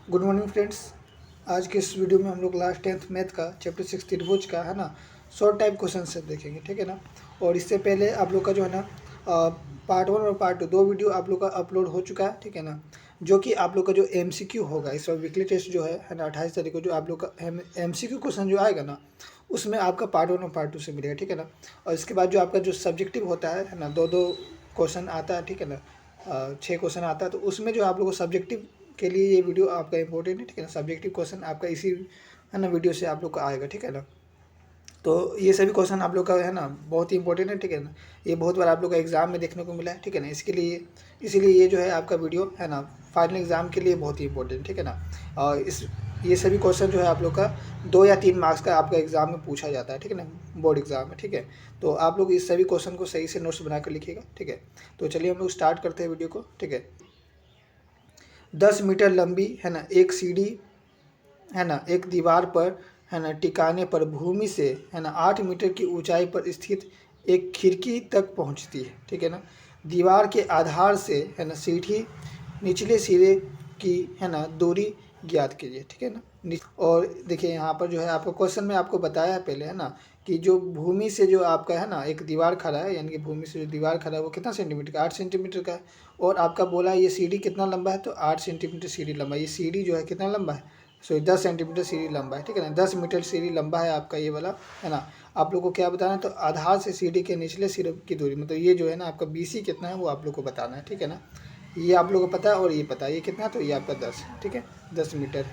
Good morning friends. आज के इस वीडियो में हम लोग लास्ट 10th मैथ का चैप्टर 6 त्रिभुज का है ना शॉर्ट टाइप क्वेश्चन से देखेंगे, ठीक है ना। और इससे पहले आप लोग का जो है ना पार्ट 1 और पार्ट 2 दो वीडियो आप लोग का अपलोड हो चुका है, ठीक है ना। जो कि आप लोग का जो MCQ होगा इस बार वीकली टेस्ट जो है ना 28 तारीख को जो आप लोग का MCQ क्वेश्चन जो आएगा ना उसमें आपका पार्ट 1 और पार्ट 2 से मिलेगा, ठीक है ना। और इसके बाद जो आपका जो सब्जेक्टिव होता है ना दो दो क्वेश्चन आता है, ठीक है ना। 6 क्वेश्चन आता है, तो उसमें जो आप लोग को सब्जेक्टिव के लिए ये वीडियो आपका इंपॉर्टेंट है, ठीक है ना। सब्जेक्टिव क्वेश्चन आपका इसी है ना वीडियो से आप लोग का आएगा, ठीक है ना। तो ये सभी क्वेश्चन आप लोग का है ना बहुत ही इंपॉर्टेंट है, ठीक है ना। ये बहुत बार आप लोग का एग्जाम में देखने को मिला है, ठीक है ना। इसके लिए इसीलिए ये जो है आपका वीडियो है ना फाइनल एग्जाम के लिए बहुत ही इंपॉर्टेंट, ठीक है ना। और ये सभी क्वेश्चन जो है आप लोग का 2 या 3 मार्क्स का आपका एग्जाम में पूछा जाता है, ठीक है ना, बोर्ड एग्जाम में, ठीक है। तो आप लोग इस सभी क्वेश्चन को सही से नोट्स बनाकर लिखिएगा, ठीक है। तो चलिए हम लोग स्टार्ट करते हैं वीडियो को, ठीक है। 10 मीटर लंबी है ना एक सीढ़ी है ना एक दीवार पर है ना टिकाने पर भूमि से है ना 8 मीटर की ऊंचाई पर स्थित एक खिड़की तक पहुंचती है, ठीक है ना। दीवार के आधार से है ना सीढ़ी निचले सिरे की है ना दूरी ज्ञात कीजिए, ठीक है ना। और देखिए यहाँ पर जो है आपको क्वेश्चन में आपको बताया है पहले है ना कि जो भूमि से जो आपका है ना एक दीवार खड़ा है, यानी कि भूमि से जो दीवार खड़ा है वो कितना सेंटीमीटर का, 8 सेंटीमीटर का है। और आपका बोला है ये सीढ़ी कितना लंबा है, तो 8 सेंटीमीटर सीढ़ी लंबा है। ये सीढ़ी जो है कितना लंबा है, सो 10 सेंटीमीटर सीढ़ी लंबा है, ठीक है ना। 10 मीटर सीढ़ी लंबा है आपका ये वाला, है ना। आप लोग को क्या बताना है, तो आधार से सीढ़ी के निचले सिरे की दूरी, मतलब ये जो है ना आपका BC कितना है वो आप लोग को बताना है, ठीक है ना। ये आप लोग को पता है और ये पता है ये कितना है, तो ये आपका 10 है, ठीक है, 10 मीटर।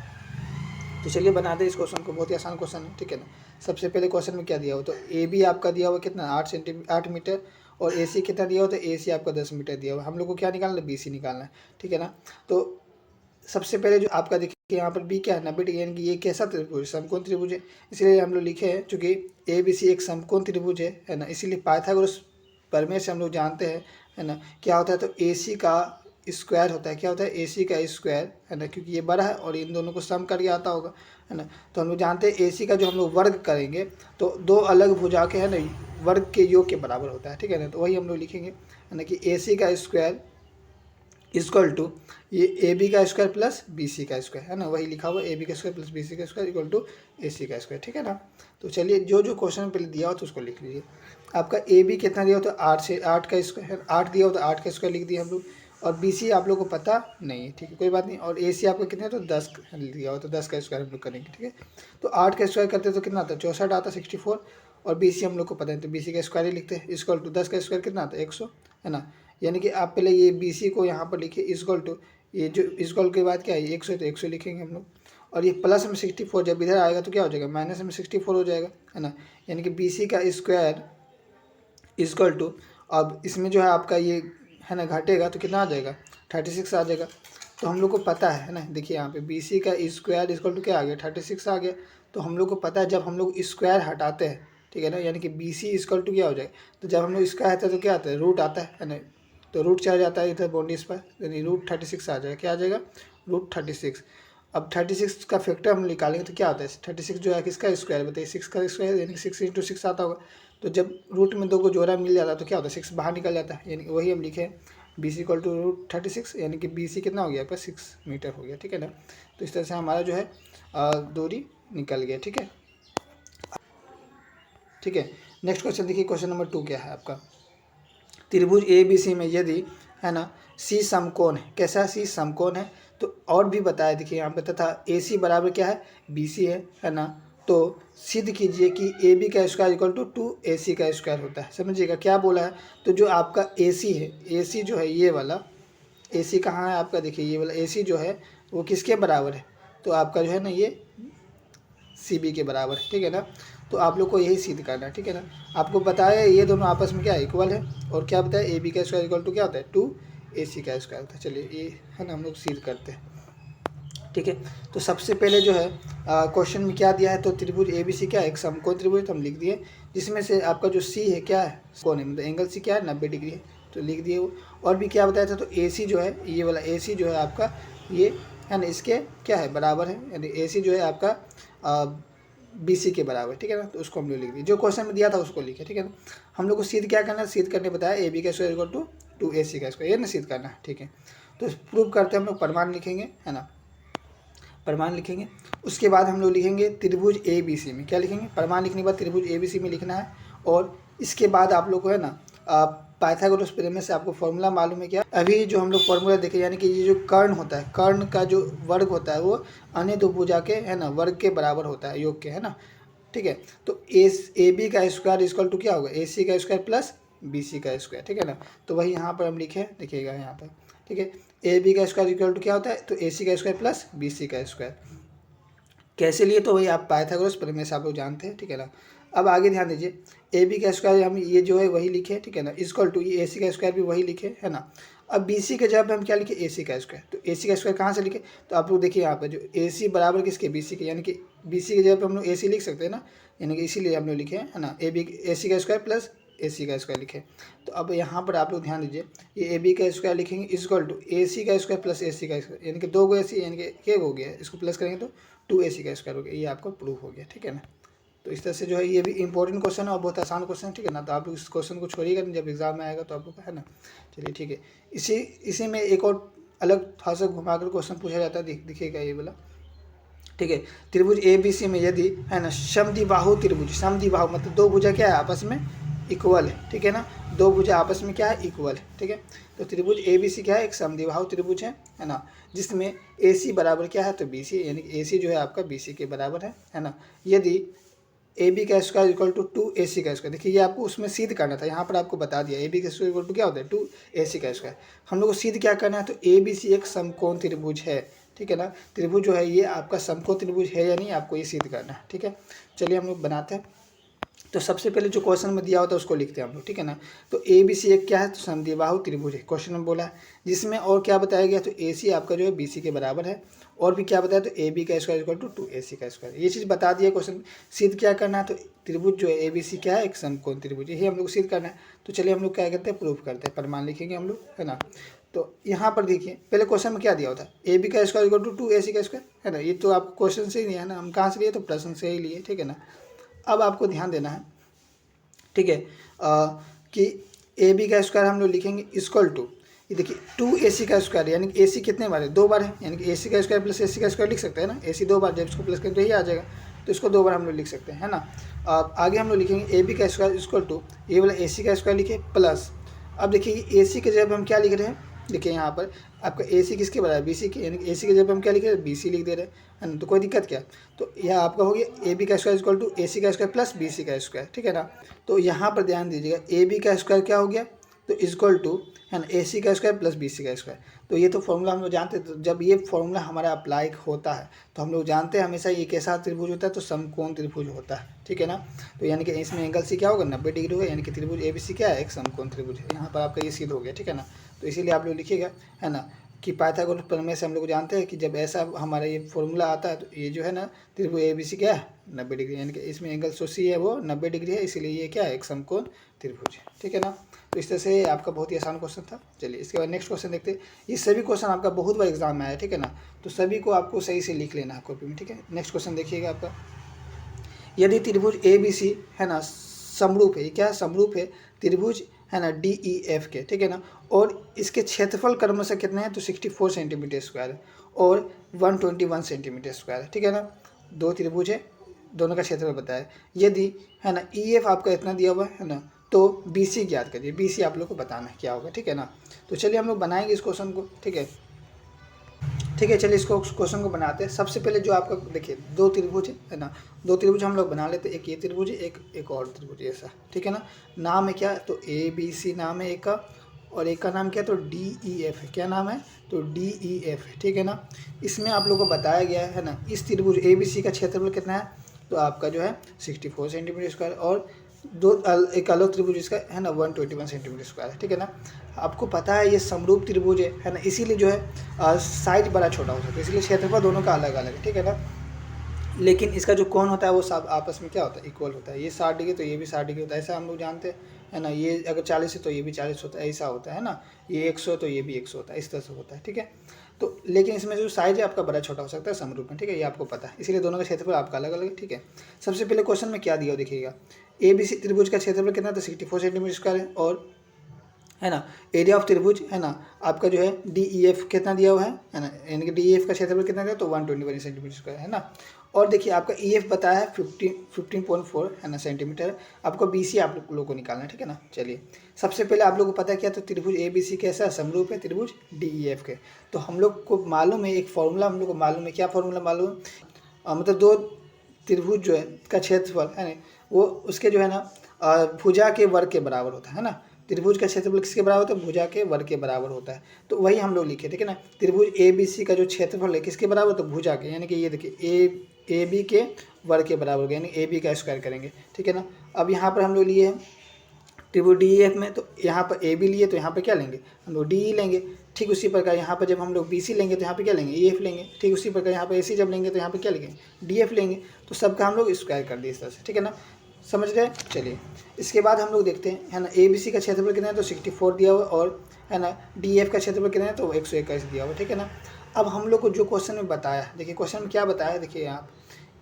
तो चलिए बना दे इस क्वेश्चन को, बहुत ही आसान क्वेश्चन है, ठीक है ना। सबसे पहले क्वेश्चन में क्या दिया हो, तो AB आपका दिया हुआ कितना 8 मीटर, और AC कितना दिया हो, तो AC आपका 10 मीटर दिया हुआ। हम लोग को क्या निकालना है, BC निकालना है, ठीक है ना। तो सबसे पहले जो आपका देखिए यहाँ पर B क्या है 90 डिग्री, यानी कि ये कैसा त्रिभुज, समकोण त्रिभुज है। इसलिए हम लोग लिखे हैं चूँकि ABC एक समकोण त्रिभुज है ना। इसीलिए पाइथागोरस प्रमेय से हम लोग जानते हैं है ना क्या होता है, तो AC का स्क्वायर होता है, क्या होता है AC का स्क्वायर, है ना, क्योंकि ये बड़ा है और इन दोनों को सम करके आता होगा, है ना। तो हम लोग जानते हैं AC का जो हम लोग वर्ग करेंगे तो दो अलग भुजा के है ना वर्ग के योग के बराबर होता है, ठीक है ना। तो वही हम लोग लिखेंगे है ना कि AC का स्क्वायर इक्वल टू ये AB का स्क्वायर प्लस BC का स्क्वायर, है ना, वही लिखा हुआ AB का स्क्वायर प्लस BC का स्क्वायर इक्वल टू AC का स्क्वायर, ठीक है ना। तो चलिए जो जो क्वेश्चन पहले दिया हो तो उसको लिख लीजिए। आपका AB कितना दिया हो, तो 8 से 8 का स्क्वायर, 8 दिया हो तो 8 का स्क्वायर लिख दिया हम लोग। और BC आप लोग को पता नहीं है, ठीक है, कोई बात नहीं। और AC आपका कितना है, तो 10 दिया हो तो 10 का स्क्वायर हम लोग करेंगे, ठीक है। तो 8 का स्क्वायर करते तो कितना आता है, 64 आता, 64। और BC हम लोग को पता है तो BC का स्क्वायर ही लिखते हैं, इक्वल टू 10 का स्क्वायर कितना आता है 100, है ना। यानी कि आप पहले ये BC को यहाँ पर लिखिए इक्वल टू, ये जो इक्वल के बाद क्या है 100, तो 100 लिखेंगे हम लोग। और ये प्लस में 64 जब इधर आएगा तो क्या हो जाएगा, माइनस में 64 हो जाएगा, है ना। यानी कि BC का स्क्वायर इक्वल टू, अब इसमें जो है आपका ये है ना घटेगा तो कितना आ जाएगा 36 आ जाएगा। तो हम लोग को पता है ना, देखिए यहाँ पे BC का स्क्वायर इक्वल टू क्या आ गया 36 आ गया। तो हम लोग को पता है जब हम लोग स्क्वायर हटाते हैं, ठीक है ना, यानी कि BC इक्वल टू क्या हो जाएगा, तो जब हम लोग स्क्वायर हटाते हैं तो क्या आता है, रूट आता है ना। तो रूट चला जाता है इधर बोंडीज पर, यानी रूट 36 आ जाएगा, क्या आ जाएगा रूट 36। अब 36 का फैक्टर हम निकालेंगे तो क्या आता है 36 जो है किसका स्क्वायर बताइए, 6 का स्क्वायर, यानी कि 6 × 6 आता होगा। तो जब रूट में दो को जोड़ा मिल जाता है तो क्या होता है 6 बाहर निकल जाता है, यानी कि वही हम लिखे BC इक्वल टू रूट 36, यानी कि BC कितना हो गया आपका 6 मीटर हो गया, ठीक है ना। तो इस तरह से हमारा जो है दूरी निकल गया, ठीक है। ठीक है, नेक्स्ट क्वेश्चन देखिए, क्वेश्चन नंबर 2 क्या है आपका। त्रिभुज ABC में यदि है ना C समकोण है, कैसा C समकोण है, तो और भी बताया देखिए यहाँ पे, तथा AC बराबर क्या है BC है ना। तो सिद्ध कीजिए कि AB का स्क्वायर इक्वल टू 2AC का स्क्वायर होता है। समझिएगा क्या बोला है, तो जो आपका AC है, AC जो है ये वाला AC कहाँ है आपका, देखिए ये वाला AC जो है वो किसके बराबर है, तो आपका जो है ना ये CB के बराबर है, ठीक है ना। तो आप लोग को यही सिद्ध करना है, ठीक है ना। आपको बताया ये दोनों आपस में क्या इक्वल है, और क्या बताया AB का स्क्वायर इक्वल टू क्या होता है 2AC का स्क्वायर होता है। चलिए ये है ना हम लोग सिद्ध करते हैं, ठीक है। तो सबसे पहले जो है क्वेश्चन में क्या दिया है, तो त्रिभुज ABC क्या है, एक समकोण त्रिभुज, तो हम लिख दिए। जिसमें से आपका जो C है क्या है, कौन है, मतलब एंगल C क्या है 90 डिग्री है, तो लिख दिए वो। और भी क्या बताया था, तो AC जो है ये वाला AC जो है आपका ये है ना इसके क्या है बराबर है, यानी AC जो है आपका BC के बराबर, ठीक है ना। तो उसको हम लोग लिख दिए, जो क्वेश्चन में दिया था उसको लिखे, ठीक है ना। हम लोग को सिद्ध क्या करना है, सिद्ध करने बताया AB का स्क्वायर इक्वल टू 2AC का स्क्वायर, ये ना सिद्ध करना है, ठीक है। तो प्रूव करते हैं हम लोग, प्रमाण लिखेंगे, है ना। परिमाण लिखेंगे। उसके बाद हम लोग लिखेंगे त्रिभुज ABC में, क्या लिखेंगे, परिमाण लिखने के बाद त्रिभुज ABC में लिखना है। और इसके बाद आप लोग को है ना पाइथागोरस प्रमेय से आपको फॉर्मूला मालूम है क्या, अभी जो हम लोग फॉर्मूला देखे, यानी कि ये जो कर्ण होता है, कर्ण का जो वर्ग होता है वो अन्य दो भुजा के है ना वर्ग के बराबर होता है, योग के, है ना, ठीक है। तो AB का स्क्वायर इक्वल टू क्या होगा, AC का स्क्वायर प्लस BC का स्क्वायर, ठीक है ना। तो वही यहाँ पर हम लिखे, देखिएगा यहाँ पर, ठीक है, AB का स्क्वायर इक्वल टू क्या होता है, तो AC का स्क्वायर प्लस BC का स्क्वायर। कैसे लिए, तो वही आप पाइथागोरस प्रमेय से आप लोग जानते हैं, ठीक है ना। अब आगे ध्यान दीजिए, AB का स्क्वायर हम ये जो है वही लिखे, ठीक है ना, इक्वल टू ये AC का स्क्वायर भी वही लिखे, है ना। अब BC के जगह पे हम क्या लिखे, AC का स्क्वायर। तो AC का स्क्वायर कहाँ से लिखे, तो आप लोग देखिए यहाँ पर जो AC बराबर किसके, BC के, यानी कि BC की जगह पे हम लोग AC लिख सकते हैं ना, यानी कि इसीलिए हम लोग लिखे है ना, AC का स्क्वायर प्लस AC का स्क्वायर लिखे। तो अब यहाँ पर आप लोग ध्यान दीजिए, ये AB का स्क्वायर लिखेंगे इक्वल टू AC का स्क्वायर प्लस AC का स्क्वायर, यानी कि 2 को AC, यानी कि एक हो गया, इसको प्लस करेंगे तो 2AC का स्क्वायर हो गया, ये आपको प्रूफ हो गया, ठीक है ना। तो इस तरह से जो है ये भी इंपॉर्टेंट क्वेश्चन है और बहुत आसान क्वेश्चन है, ठीक है ना। तो आप लोग इस क्वेश्चन को छोड़िएगा नहीं, जब एग्जाम में आएगा तो आप लोग का, है ना। चलिए ठीक है, इसी में एक और अलग थोड़ा सा घुमाकर क्वेश्चन पूछा जाता है, दिखिएगा ये वाला, ठीक है। त्रिभुज ABC में यदि है ना समद्विबाहु त्रिभुज, समद्विबाहु मतलब दो भुजा क्या है आपस में इक्वल है, ठीक है ना, दो भुजा आपस में क्या है इक्वल है, ठीक है। तो त्रिभुज ABC क्या है, एक समद्विबाहु त्रिभुज है ना, जिसमें AC बराबर क्या है, तो BC, यानी कि AC जो है आपका BC के बराबर है ना। यदि AB का स्क्वायर इक्वल टू 2AC का स्क्वायर, देखिए ये आपको उसमें सिद्ध करना था, यहाँ पर आपको बता दिया AB का स्क्वायर इक्वल टू क्या होता है 2AC का स्क्वायर। हम लोग को सिद्ध क्या करना है, तो ABC एक समकोण त्रिभुज है, ठीक है ना। त्रिभुज जो है ये आपका समकोण त्रिभुज है या नहीं, आपको ये सिद्ध करना है, ठीक है। चलिए हम लोग बनाते हैं। तो सबसे पहले जो क्वेश्चन में दिया होता है उसको लिखते हैं हम लोग, ठीक है ना। तो ABC एक क्या है, तो समद्विबाहु त्रिभुज है, क्वेश्चन में बोला है, जिसमें और क्या बताया गया, तो AC आपका जो है BC के बराबर है, और भी क्या बताया, तो AB का स्क्वायर इक्वल टू 2AC का स्क्वायर, ये चीज़ बता दिया क्वेश्चन। सिद्ध क्या करना है, तो त्रिभुज जो है ABC क्या है, एक समकोण त्रिभुज, यही हम लोग सिद्ध करना है। तो चलिए हम लोग क्या करते हैं, प्रूफ करते हैं, प्रमाण लिखेंगे हम लोग, है ना। तो यहाँ पर देखिए पहले क्वेश्चन में क्या दिया होता है, AB का स्क्वायर इक्वल टू 2AC का स्क्वायर, है ना। ये तो आप क्वेश्चन से ही नहीं है ना, हम कहाँ से लिए, तो प्रश्न से ही लिए, ठीक है ना। अब आपको ध्यान देना है, ठीक है, कि AB का स्क्वायर हम लोग लिखेंगे इक्वल टू, ये देखिए 2AC का स्क्वायर, यानी कि AC कितने बार है, 2 बार है, यानी कि AC का स्क्वायर प्लस AC का स्क्वायर लिख सकते हैं ना, AC 2 बार, जब इसको प्लस करें तो यही आ जाएगा, तो इसको 2 बार हम लोग लिख सकते हैं, है ना। आगे हम लोग लिखेंगे AB का स्क्वायर इक्वल टू, ये वाला AC का स्क्वायर लिखे प्लस, अब देखिए AC के जब हम क्या लिख रहे हैं, देखिए यहाँ पर आपका AC किसके बराबर, BC के, यानी कि AC के जब हम क्या लिख रहे हैं, BC लिख दे रहे हैं ना, तो कोई दिक्कत क्या। तो यह आपका हो गया AB का स्क्वायर इक्वल टू AC का स्क्वायर प्लस BC का स्क्वायर, ठीक है ना। तो यहाँ पर ध्यान दीजिएगा, AB का स्क्वायर क्या हो गया, तो इक्वल टू है ना AC का स्क्वायर प्लस BC का स्क्वायर। तो ये तो फॉर्मूला हम लोग जानते हैं, तो जब ये फॉर्मूला हमारा अप्लाई होता है तो हम लोग जानते हैं हमेशा ये कैसा त्रिभुज होता है, तो समकोण त्रिभुज होता है, ठीक है ना। तो यानी कि इसमें एंगल C क्या होगा, 90 डिग्री होगा, यानी कि त्रिभुज ABC क्या है, एक समकोण त्रिभुज है। यहाँ पर आपका ये सिद्ध हो गया, ठीक है ना। तो इसीलिए आप लोग लिखिएगा, है ना, कि पाइथागोरस प्रमेय से हम लोग जानते हैं कि जब ऐसा हमारा ये फॉर्मूला आता है, तो ये जो है ना त्रिभुज ABC क्या है 90 डिग्री, यानी कि इसमें एंगल C है वो 90 डिग्री है, इसीलिए ये क्या है, एक समकोण त्रिभुज है, ठीक है ना। तो इस तरह से आपका बहुत ही आसान क्वेश्चन था। चलिए इसके बाद नेक्स्ट क्वेश्चन देखते हैं। ये सभी क्वेश्चन आपका बहुत बार एग्जाम में आया, ठीक है ना, तो सभी को आपको सही से लिख लेना है कॉपी में, ठीक है। नेक्स्ट क्वेश्चन देखिएगा आपका, यदि त्रिभुज ABC है ना समरूप है, ये क्या समरूप है, त्रिभुज है ना DEF के, ठीक है ना, और इसके क्षेत्रफल क्रमशः कितने हैं, तो 64 सेंटीमीटर स्क्वायर है और 121 सेंटीमीटर स्क्वायर है, ठीक है ना। दो त्रिभुज है, दोनों का क्षेत्रफल बताया, यदि है ना EF आपका इतना दिया हुआ है ना, तो BC ज्ञात करिए, BC आप लोग को बताना है क्या होगा, ठीक है ना। तो चलिए हम लोग बनाएंगे इस क्वेश्चन को, ठीक है, ठीक है। चलिए इसको क्वेश्चन को बनाते हैं। सबसे पहले जो आपका देखिए दो त्रिभुज है ना, दो त्रिभुज हम लोग बना लेते हैं, एक ये त्रिभुज है, एक और त्रिभुज ऐसा, ठीक है ना। नाम है क्या, तो ABC नाम है एक का, और एक का नाम क्या है, तो DEF है, क्या नाम है, तो DEF है, ठीक है ना। इसमें आप लोगों को बताया गया है ना, इस त्रिभुज ABC का क्षेत्रफल कितना है, तो आपका जो है 64 सेंटीमीटर स्क्वायर, और एक अलग त्रिभुज इसका है ना 121 सेंटीमीटर स्क्वायर है, ठीक है ना। आपको पता है ये समरूप त्रिभुज है ना, इसीलिए जो है साइज बड़ा छोटा हो सकता है, इसलिए क्षेत्रफल दोनों का अलग अलग है, ठीक है ना। लेकिन इसका जो कोण होता है वो सब आपस में क्या होता है, इक्वल होता है, ये 60 डिग्री तो ये भी 60 डिग्री होता है, ऐसा हम लोग जानते हैं, है ना। ये अगर 40 है तो ये भी 40 होता है, ऐसा होता है ना। ये 100 तो ये भी 100 होता है, इस तरह से होता है, ठीक है। तो लेकिन इसमें जो साइज है आपका बड़ा छोटा हो सकता है समरूप में, ठीक है, ये आपको पता है, इसीलिए दोनों का क्षेत्रफल आपका अलग अलग है, ठीक है। सबसे पहले क्वेश्चन में क्या दिया हो देखिएगा, ABC त्रिभुज का क्षेत्रफल कितना, तो 64 सेंटीमीटर स्क्वायर है, और है ना। एरिया ऑफ त्रिभुज है ना आपका जो है DEF कितना दिया हुआ है ना, यानी कि DEF का क्षेत्रफल कितना दिया तो 121 सेंटीमीटर स्क्वायर है ना। और देखिए आपका EF बताया है 15.4 है ना सेंटीमीटर। आपको BC आप लोगों को निकालना है, ठीक है ना। चलिए सबसे पहले आप लोगों को पता है क्या, तो त्रिभुज ABC कैसा समरूप है त्रिभुज DEF के। तो हम लोग को मालूम है एक फॉर्मूला, हम लोग को मालूम है, क्या फॉर्मूला मालूम है, मतलब दो त्रिभुज जो है का क्षेत्रफल है ना वो उसके जो है ना भुजा के वर्ग के बराबर होता है ना। त्रिभुज का क्षेत्रफल किसके बराबर होता है, भुजा के वर्ग के बराबर होता है। तो वही हम लोग लिखे, ठीक है ना। त्रिभुज ABC का जो क्षेत्रफल है किसके बराबर, तो भुजा के, यानी कि ये देखिए AB के वर्ग के बराबर होगा, यानी AB का स्क्वायर करेंगे, ठीक है ना। अब यहाँ पर हम लोग लिए हैं त्रिभुज DEF में, तो यहाँ पर AB लिए तो यहाँ पर क्या लेंगे हम लोग DE लेंगे। ठीक उसी प्रकार यहाँ पर जब हम लोग BC लेंगे तो यहाँ पे क्या लेंगे EF लेंगे। ठीक उसी प्रकार यहाँ पर AC जब लेंगे तो यहाँ पे क्या लेंगे DF लेंगे। तो सबका हम लोग स्क्वायर कर दिए इस तरह से, ठीक है ना, समझ गए। चलिए इसके बाद हम लोग देखते हैं है ना ABC का क्षेत्रफल कितना है तो 64 दिया हुआ, और है ना DF का क्षेत्रफल कितना है तो 121 दिया हुआ, ठीक है ना। अब हम लोग को जो क्वेश्चन में बताया है, देखिए क्वेश्चन में क्या बताया है, देखिए यहाँ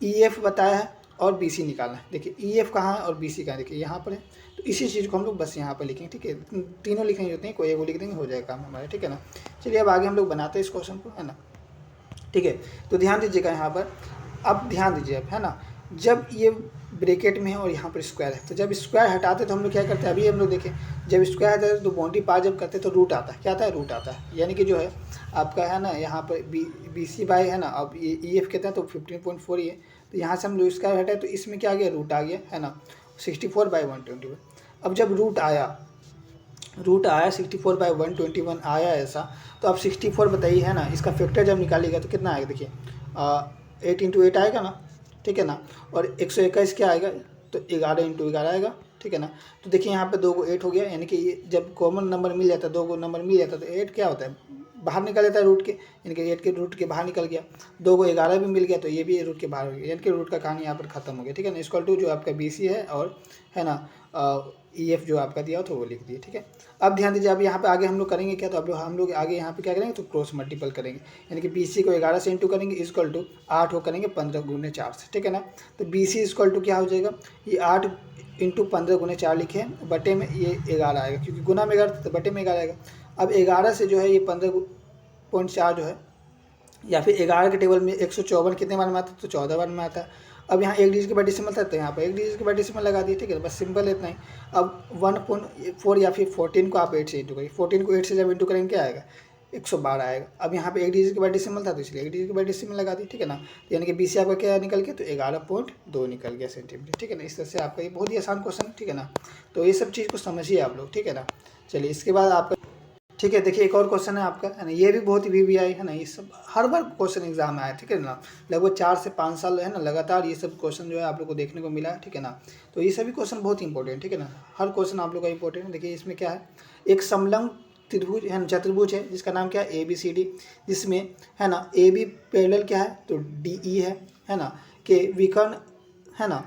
EF बताया है और BC निकालना है। देखिए EF कहाँ है और BC कहाँ है, देखिए यहाँ पर है। तो इसी चीज़ को हम लोग बस यहाँ पर लिखेंगे, ठीक है। तीनों लिखने होते हैं, कोई एक लिख देंगे हो जाएगा काम हमारा, ठीक है ना। चलिए अब आगे हम लोग बनाते हैं इस क्वेश्चन को, है ना। ठीक है तो ध्यान दीजिएगा यहाँ पर, अब ध्यान दीजिए अब, है ना। जब ये ब्रैकेट में है और यहाँ पर स्क्वायर है, तो जब स्क्वायर हटाते तो हम लोग क्या करते हैं, अभी हम लोग देखें जब स्क्वायर हटाते हैं तो बाउंड्री पार जब करते हैं तो रूट आता है, क्या आता है रूट आता है, यानी कि जो है आपका है ना यहाँ पर BC बाई है ना, अब ये EF कितना है तो 15.4 ही है। तो यहाँ से हम लोग स्क्वायर हटाए तो इसमें क्या आ गया रूट आ गया, है ना 64/121। अब जब रूट आया 64/121 आया ऐसा, तो अब 64 बताइए है ना, इसका फैक्टर जब निकालिएगा तो कितना आएगा, देखिए 8 × 8 आएगा ना, ठीक है ना। और 121 क्या आएगा तो 11 × 11 आएगा, ठीक है ना। तो देखिए यहाँ पे 2 को 8 हो गया, यानी कि ये जब कॉमन नंबर मिल जाता है, 2 को नंबर मिल जाता है तो 8 क्या होता है बाहर निकल जाता है रूट के, यानी कि 8 के रूट के बाहर निकल गया। 2 को 11 भी मिल गया तो ये भी रूट के बाहर हो गया, यानी कि रूट का कहानी यहाँ पर खत्म हो गया, ठीक है ना। इक्वल टू जो आपका BC है और है ना EF जो आपका दिया हो तो वो लिख दिए, ठीक है। अब ध्यान दीजिए, अब यहाँ पे आगे हम लोग करेंगे क्या, तो अब हम लोग आगे यहाँ पे क्या करेंगे तो क्रॉस मल्टीपल करेंगे, यानी कि BC को 11 से इंटू करेंगे इक्वल टू 8 हो करेंगे 15 × 4 से, ठीक है ना। तो BC इक्वल टू क्या हो जाएगा, ये 8 × 15 × 4 लिखे हैं, बटे में ये 11 आएगा, क्योंकि गुना में 11 तो बटे में 11 आएगा। अब 11 से जो है ये 15.4 जो है, या फिर 11 के टेबल में 154 कितने बार में आता है तो 14 बार में आता है। अब यहाँ एक डिजिट के बाद डेसिमल था तो यहाँ पर एक डिजिट के बाद डेसिमल लगा दिए, ठीक है, बस सिंपल इतना ही। अब 1.4 या फिर 14 को आप 8 से इंटू करिए, 14 को 8 से जब इंटू करेंगे क्या आएगा 112 आएगा। अब यहाँ पे एक डिजिट के बाद डेसिमल था तो इसलिए एक डिजिट के बाद डेसिमल लगा दी, ठीक है ना। यानी कि BC आपका क्या निकल गया तो 11.2 निकल गया सेंटीमीटर, ठीक है ना। इस तरह से आपका ये बहुत ही आसान क्वेश्चन, ठीक है ना। तो ये सब चीज़ को समझिए आप लोग, ठीक है ना। चलिए इसके बाद आपका, ठीक है, देखिए एक और क्वेश्चन है आपका, है ना, ये भी बहुत ही VVI है ना, ये सब हर बार क्वेश्चन एग्जाम में आया, ठीक है ना। लगभग 4 से 5 साल है ना लगातार ये सब क्वेश्चन जो है आप लोग को देखने को मिला है, ठीक है ना। तो ये सभी क्वेश्चन बहुत इंपॉर्टेंट, ठीक है ना, हर क्वेश्चन आप लोग का इंपॉर्टेंट है। देखिए इसमें क्या है, एक समलंब त्रिभुज है ना, चतुर्भुज है जिसका नाम क्या है ABCD, जिसमें है ना AB पैरेलल क्या है तो DE है ना, के विकर्ण है ना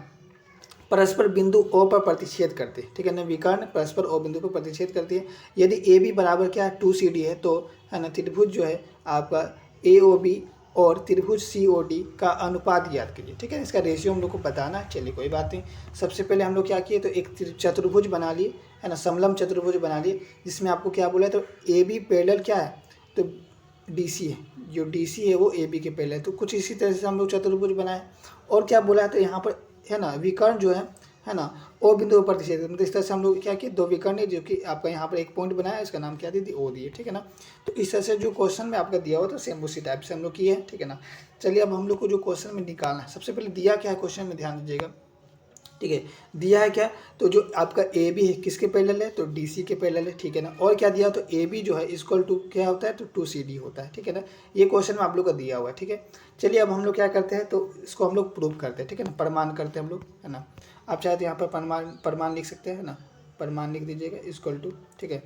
परस्पर बिंदु O पर प्रतिच्छेद करते हैं, ठीक है ना। विकर्ण परस्पर O बिंदु पर प्रतिच्छेद करती है। यदि AB बराबर क्या है 2CD है तो है ना त्रिभुज जो है आपका AOB और त्रिभुज COD का अनुपात ज्ञात कीजिए, ठीक है। इसका रेशियो हम लोग को बताना है। चलिए कोई बात नहीं, सबसे पहले हम लोग क्या किए तो एक चतुर्भुज बना लिए, है ना, समलंब चतुर्भुज बना लिए, जिसमें आपको क्या बोला है तो AB पैरेलल क्या है तो DC है, जो DC है वो AB के पैरेलल है। तो कुछ इसी तरह से हम लोग चतुर्भुज बनाए। और क्या बोला है तो यहाँ पर है ना विकर्ण जो है ना O बिंदु पर प्रतिच्छेद, मतलब इस तरह से हम लोग क्या किए दो विकर्ण है जो कि आपका यहाँ पर एक पॉइंट बनाया, इसका नाम क्या दी थी O दिए, ठीक है ना। तो इस तरह से जो क्वेश्चन में आपका दिया हुआ था सेम उसी टाइप से हम लोग किए हैं, ठीक है ना। चलिए अब हम लोग को जो क्वेश्चन में निकालना है, सबसे पहले दिया क्या है क्वेश्चन में ध्यान दीजिएगा, ठीक है। दिया है क्या तो जो आपका AB है किसके पैरेलल है तो DC के पैरेलल है, ठीक है ना। और क्या दिया तो AB जो है इक्वल टू क्या होता है तो 2CD होता है, ठीक है ना। ये क्वेश्चन में आप लोग का दिया हुआ है, ठीक है। चलिए अब हम लोग क्या करते हैं तो इसको हम लोग प्रूव करते हैं, ठीक है ना, प्रमाण करते हैं हम लोग, है ना। आप चाहे तो यहाँ पर प्रमाण लिख सकते हैं ना, प्रमाण लिख दीजिएगा इक्वल टू, ठीक है।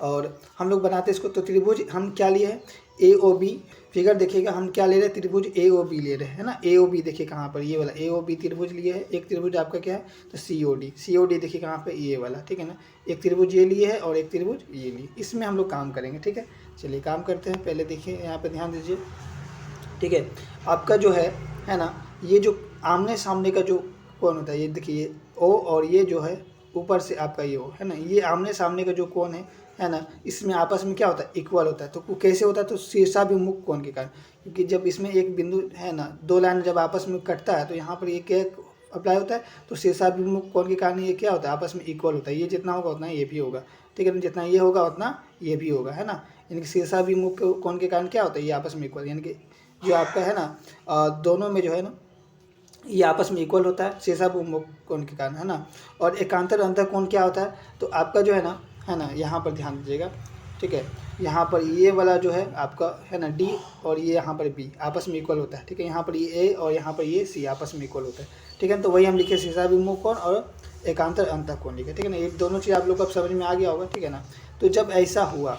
और हम लोग बनाते हैं इसको, तो त्रिभुज हम क्या लिए हैं AOB, फिगर देखिएगा हम क्या ले रहे हैं त्रिभुज AOB ले रहे हैं, है ना। AOB देखिए कहाँ पर ये वाला AOB त्रिभुज लिए है। एक त्रिभुज आपका क्या है तो COD देखिए कहाँ पे ये वाला, ठीक है ना। एक त्रिभुज ये लिए है और एक त्रिभुज ये लिए, इसमें हम लोग काम करेंगे, ठीक है। चलिए काम करते हैं। पहले देखिए यहाँ पे ध्यान दीजिए, ठीक है। आपका जो है ना ये जो आमने सामने का जो कौन होता है ये देखिए ये O और ये जो है ऊपर से आपका ये हो, है ना, ये आमने सामने का जो कोण है ना, इसमें आपस में क्या होता है, इक्वल होता है। तो वो कैसे होता है, तो शीर्षाभिमुख कोण के कारण, क्योंकि जब इसमें एक बिंदु है ना, दो लाइन जब आपस में कटता है तो यहाँ पर ये क्या अप्लाई होता है, तो शीर्षाभिमुख कोण के कारण ये क्या होता है, आपस में इक्वल होता है। ये जितना होगा उतना ये भी होगा, ठीक है ना, जितना ये होगा उतना ये भी होगा, है ना। यानी कि शीर्षाभिमुख कोण के कारण क्या होता है, ये आपस में इक्वल, यानी कि जो आपका है ना दोनों में जो है ना ये आपस में इक्वल होता है शीर्षाभिमुख कोण के कारण, है ना। और एकांतर अंतर कोण क्या होता है, तो आपका जो है ना यहाँ पर ध्यान दीजिएगा, ठीक है। यहाँ पर ये वाला जो है आपका है ना डी, और ये यहाँ पर बी आपस में इक्वल होता है, ठीक है। यहाँ पर ये ए और यहाँ पर ये सी आपस में इक्वल होता है, ठीक है। तो वही हम लिखे शीर्षाभिमुख कोण और एकांतर अंतर कोण लिखे, ठीक है ना। ये दोनों चीज़ आप लोग को अब समझ में आ गया होगा, ठीक है ना। तो जब ऐसा हुआ,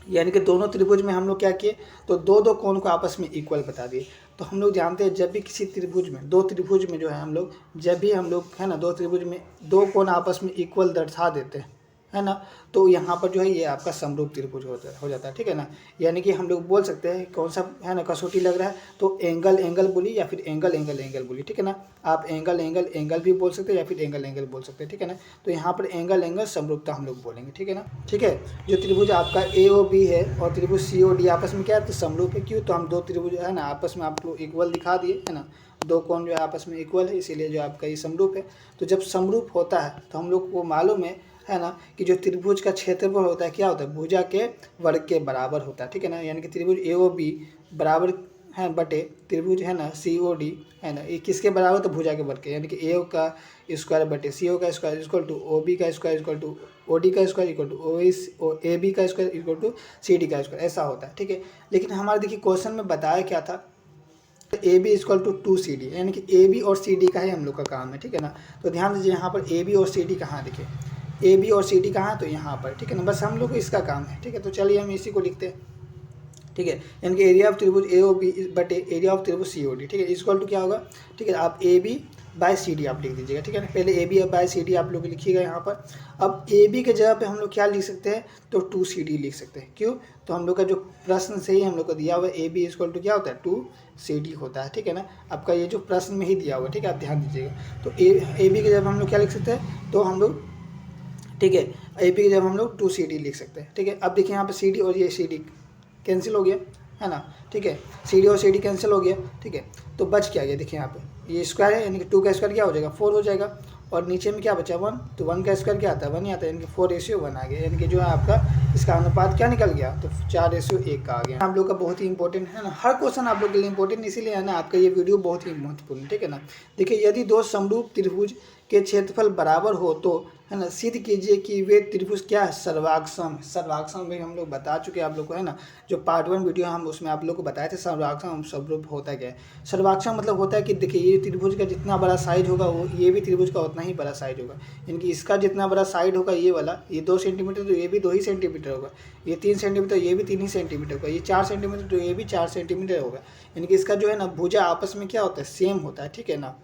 यानी कि दोनों त्रिभुज में हम लोग क्या किए, तो दो दो कोण को आपस में इक्वल बता दिए। तो हम लोग जानते हैं जब भी किसी त्रिभुज में, दो त्रिभुज में जो है हम लोग, जब भी हम लोग है ना दो त्रिभुज में दो कोण आपस में इक्वल दर्शा देते हैं, है ना, तो यहाँ पर जो है ये आपका समरूप त्रिभुज हो जाता है, ठीक है ना। यानी कि हम लोग बोल सकते हैं कौन सा है ना कसौटी लग रहा है, तो एंगल एंगल बोली या फिर एंगल एंगल एंगल बोली, ठीक है ना। आप एंगल एंगल एंगल भी बोल सकते हैं या फिर एंगल एंगल बोल सकते हैं, ठीक है ना। तो यहाँ पर एंगल एंगल समरूपता हम लोग बोलेंगे, ठीक है ना। ठीक है, जो त्रिभुज आपका ए ओ बी है और त्रिभुज सी ओ डी आपस में क्या है, तो समरूप है। क्यों, तो हम दो त्रिभुज है ना आपस में आप लोग इक्वल दिखा दिए, है ना, दो कोण जो है आपस में इक्वल है, इसीलिए जो आपका ये समरूप है। तो जब समरूप होता है तो हम लोग को मालूम है ना कि जो त्रिभुज का क्षेत्रफल होता है क्या होता है, भुजा के वर्ग के बराबर होता है, ठीक है ना। यानी कि त्रिभुज ए ओ बी बराबर है बटे त्रिभुज है ना सी ओ डी, है ना, ये किसके बराबर, तो भुजा के वर्ग के, यानी कि ए ओ का स्क्वायर बटे सी ओ का square equal to O B का square equal to O D का square equal to A B का square equal to C D का स्क्वायर, ऐसा होता है, ठीक है। लेकिन हमारे देखिए क्वेश्चन में बताया क्या था, ए बी इक्वल टू 2CD, यानी कि ए बी और सी डी का ही हम लोग का काम है, ठीक है ना। तो ध्यान दीजिए यहाँ पर ए बी और सी डी कहाँ दिखे, ए बी और सी डी कहाँ, तो यहाँ पर, ठीक है ना। बस हम लोग को इसका काम है, ठीक है। तो चलिए हम इसी को लिखते हैं, ठीक है। यानी कि एरिया ऑफ त्रिभुज ए ओ बी बटे एरिया ऑफ त्रिभुज सी ओ डी, ठीक है, इक्वल टू क्या होगा, ठीक है। आप A B by C D आप लिख दीजिएगा, ठीक है ना। पहले A B by C D आप लोग लिखिएगा यहाँ पर। अब ए बी के जगह पे हम लोग क्या लिख सकते हैं, तो 2CD लिख सकते हैं। क्यों, तो हम लोग का जो प्रश्न से ही हम लोग को दिया हुआ है ए बी इक्वल टू क्या होता है, 2CD होता है, ठीक है ना। आपका ये जो प्रश्न में ही दिया हुआ है, ठीक है, आप ध्यान दीजिएगा। तो ए बी के जगह हम लोग क्या लिख सकते हैं, तो हम लोग, ठीक है, ए बी के जब हम लोग 2CD लिख सकते हैं, ठीक है। अब देखिए यहाँ पर CD और ये CD कैंसिल हो गया, है ना, ठीक है। CD और CD कैंसिल हो गया, ठीक है। तो बच क्या गया, देखिए यहाँ पे ये स्क्वायर है, यानी कि 2 का स्क्वायर क्या हो जाएगा, 4 हो जाएगा। और नीचे में क्या बचा 1, तो 1 का स्क्वायर क्या आता है, 1 ही आता है, यानी कि 4:1 आ गया। यानी कि जो है आपका इसका अनुपात क्या निकल गया, तो 4:1 का आ गया। आप लोग का बहुत ही इंपॉर्टेंट है ना, हर क्वेश्चन आप लोग के लिए इंपॉर्टेंट इसीलिए है ना, आपका ये वीडियो बहुत ही महत्वपूर्ण है, ठीक है ना। देखिए यदि दो समरूप त्रिभुज के क्षेत्रफल बराबर हो तो है ना सिद्ध कीजिए कि वे त्रिभुज क्या है, सर्वाक्षम। सर्वाक्षम भी हम लोग बता चुके हैं आप लोग को, है ना। जो पार्ट 1 वीडियो हम उसमें आप लोग को बताए थे सर्वाक्षम स्वरूप होता क्या है। सर्वाक्षम मतलब होता है कि देखिए ये त्रिभुज का जितना बड़ा साइज होगा वो ये भी त्रिभुज का उतना ही बड़ा साइज होगा। यानी कि इसका जितना बड़ा साइड होगा ये वाला, ये 2 सेंटीमीटर तो ये भी 2 ही सेंटीमीटर होगा, ये 3 सेंटीमीटर ये भी 3 ही सेंटीमीटर होगा, ये 4 सेंटीमीटर तो ये भी 4 सेंटीमीटर होगा। यानी कि इसका जो है ना भुजा आपस में क्या होता है, सेम होता है, ठीक है ना।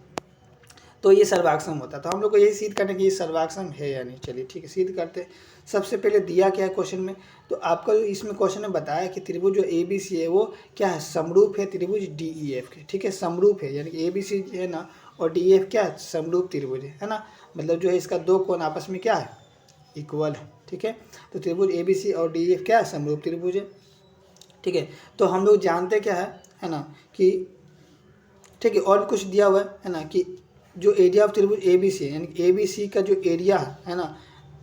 तो ये सर्वाक्षम होता है। तो हम लोग को यही सिद्ध करना कि ये सर्वाक्षम है या नहीं। चलिए ठीक है, सिद्ध करते हैं। सबसे पहले दिया क्या है क्वेश्चन में, तो आपका इसमें क्वेश्चन में बताया कि त्रिभुज जो ए बी सी है वो क्या है, समरूप है त्रिभुज डी ई एफ के, ठीक है, समरूप है। यानी कि ए बी सी है ना और डी एफ क्या है, समरूप त्रिभुज है ना। मतलब जो है इसका दो कोण आपस में क्या है, इक्वल है, ठीक है। तो त्रिभुज ए बी सी और डी एफ क्या है, समरूप त्रिभुज है, ठीक है। तो हम लोग जानते क्या है ना कि, ठीक है, और भी कुछ दिया हुआ है ना कि जो एरिया ऑफ त्रिभुज ए बी सी है, यानी ए बी सी का जो एरिया है ना,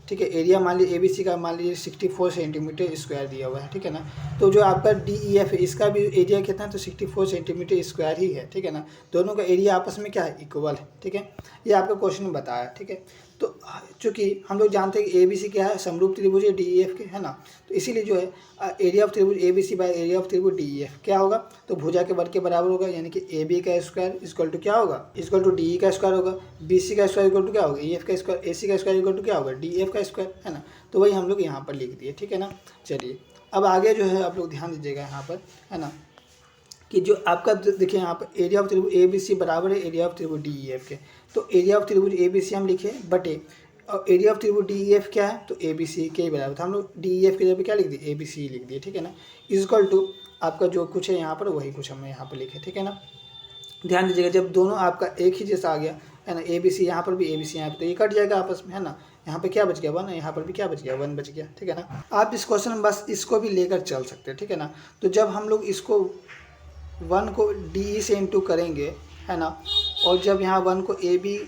ठीक है, एरिया मान लीजिए ए बी सी का मान लीजिए 64 सेंटीमीटर स्क्वायर दिया हुआ है, ठीक है ना। तो जो आपका डी ई एफ है इसका भी एरिया कितना है, तो 64 सेंटीमीटर स्क्वायर ही है, ठीक है ना। दोनों का एरिया आपस में क्या है, इक्वल है, ठीक है। ये आपका क्वेश्चन में बताया, ठीक है। तो चूँकि हम लोग जानते हैं कि ए बी सी क्या है, समरूप त्रिभुज है डी ई एफ के, है ना। तो इसीलिए जो है एरिया ऑफ त्रिभुज A B C by area of त्रिभुज डी ई एफ क्या होगा, तो भुजा के वर्ग के बराबर होगा। यानी कि ए बी का स्क्वायर इक्वल टू क्या होगा, इक्वल टू डी ई का स्क्वायर होगा, बी सी का स्क्वायर इक्वल टू क्या होगा, ई एफ का स्क्वायर, ए सी का स्क्वायर इक्वल टू क्या होगा, डी एफ का स्क्वायर, है ना। तो वही हम लोग यहाँ पर लिख दिए, ठीक है ना। चलिए अब आगे जो है आप लोग ध्यान दीजिएगा यहाँ पर, है ना, कि जो आपका देखिए यहाँ पर एरिया ऑफ त्रिभुज ए बी सी बराबर है एरिया ऑफ त्रिभुज डी ई एफ के। तो एरिया ऑफ त्रिभुज ए बी सी हम लिखे बटे, और एरिया ऑफ त्रिभुज डी ई एफ क्या है, तो ए बी सी के बराबर था। हम लोग डी ई एफ के जगह पे क्या लिख दिए, ए बी सी लिख दिए, ठीक है ना। इक्वल टू आपका जो कुछ है यहाँ पर वही कुछ हमने यहाँ पर लिखे, ठीक है ना। ध्यान दीजिएगा, जब दोनों आपका एक ही जैसा आ गया है ना, ए बी सी यहाँ पर भी ए बी सी यहाँ पर, तो ये कट जाएगा आपस में है ना। यहाँ पे क्या बच गया 1, यहाँ पर भी क्या बच गया 1 बच गया, ठीक है ना। आप इस क्वेश्चन में बस इसको भी लेकर चल सकते हैं, ठीक है ना। तो जब हम लोग इसको 1 को डी से इंटू करेंगे है ना, और जब यहाँ 1 को ए बी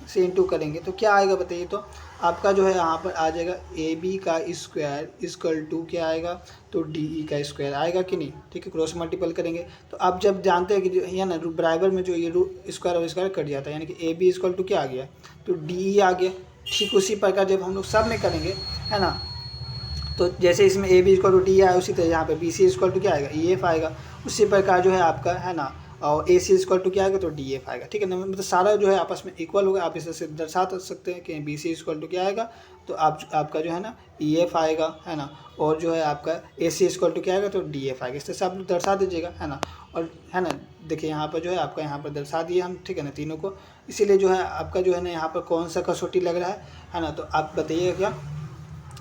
से इंटू करेंगे तो क्या आएगा बताइए। तो आपका जो है यहाँ पर आ जाएगा ए बी का स्क्वायर इक्वल टू क्या आएगा, तो डी ई का स्क्वायर आएगा कि नहीं, ठीक है। क्रॉस मल्टीपल करेंगे तो आप जब जानते हैं कि ये ना बराबर में जो ये स्क्वायर और स्क्वायर कट जाता है, यानी कि ए बी इक्वल टू क्या आ गया, तो डी ई आ गया। ठीक उसी प्रकार जब हम लोग सब में करेंगे है ना, तो जैसे इसमें A B equal to D आया, उसी तरह यहाँ पे बी सी इक्वल टू क्या आएगा, ई एफ आएगा। उसी प्रकार जो है आपका है ना, और ए सी इक्वल टू क्या आएगा, तो डी एफ आएगा, ठीक है ना। मतलब सारा जो है आपस में इक्वल होगा। आप इसे दर्शा सकते हैं कि बी सी इक्वल टू क्या आएगा, तो आपका जो है ना ई एफ आएगा है ना, और जो है आपका ए सी इक्वल टू क्या आएगा, तो डी एफ आएगा। इस तरह से आप लोग दर्शा दीजिएगा है ना। और है ना देखिए यहाँ पर जो है आपका यहाँ पर दर्शा दिए हम, ठीक है ना, तीनों को। इसीलिए जो है आपका जो है ना यहाँ पर कौन सा कसौटी लग रहा है ना, तो आप बताइएगा क्या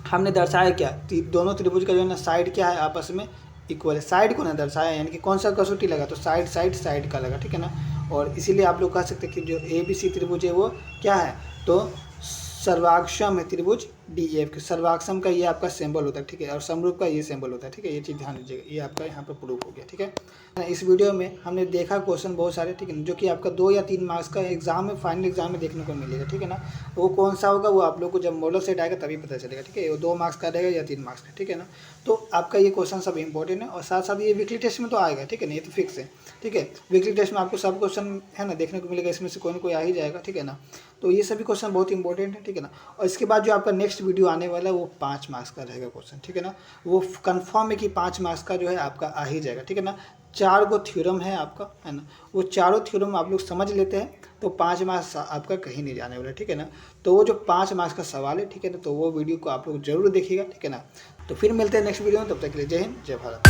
हमने दर्शाया क्या, दोनों त्रिभुज का जो है ना साइड क्या है आपस में इक्वल है, साइड को ना दर्शाया, यानी कि कौन सा कसौटी लगा, तो साइड का लगा, ठीक है ना। और इसीलिए आप लोग कह सकते हैं कि जो ए बी सी त्रिभुज है वो क्या है, तो सर्वाक्षम है त्रिभुज डी एफ के। सर्वाक्षम का ये आपका सिंबल होता है, ठीक है, और समरूप का ये सिंबल होता है, ठीक है। ये चीज़ ध्यान दीजिएगा, ये आपका यहाँ पर प्रूफ हो गया, ठीक है। इस वीडियो में हमने देखा क्वेश्चन बहुत सारे, ठीक है, जो कि आपका 2 या 3 मार्क्स का एग्जाम में, फाइनल एग्जाम में देखने को मिलेगा, ठीक है ना। वो कौन सा होगा वो आप लोग को जब मॉडल सेट आएगा तभी पता चलेगा, ठीक है। वो 2 मार्क्स का रहेगा या 3 मार्क्स का, ठीक है ना। तो आपका ये क्वेश्चन सब इंपॉर्टेंट है, और साथ साथ ये वीकली टेस्ट में तो आएगा, ठीक है ना, ये तो फिक्स है, ठीक है। वीकली टेस्ट में आपको सब क्वेश्चन है ना देखने को मिलेगा, इसमें से कोई ना कोई आ ही जाएगा, ठीक है ना। तो ये सभी क्वेश्चन बहुत इंपॉर्टेंट है, ठीक है ना। और इसके बाद जो आपका नेक्स्ट वीडियो आने वाला है वो 5 मार्क्स का रहेगा क्वेश्चन, ठीक है ना। वो कंफर्म है कि 5 मार्क्स का जो है आपका आ ही जाएगा, ठीक है ना। 4 गो थ्योरम है आपका है ना, वो चारों थ्योरम आप लोग समझ लेते हैं तो 5 मार्क्स आपका कहीं नहीं जाने वाला, ठीक है ना। तो वो जो 5 मार्क्स का सवाल है, ठीक है ना, तो वो वीडियो को आप लोग जरूर देखिएगा, ठीक है ना। तो फिर मिलते हैं नेक्स्ट वीडियो में, तब तक के लिए जय हिंद जय भारत।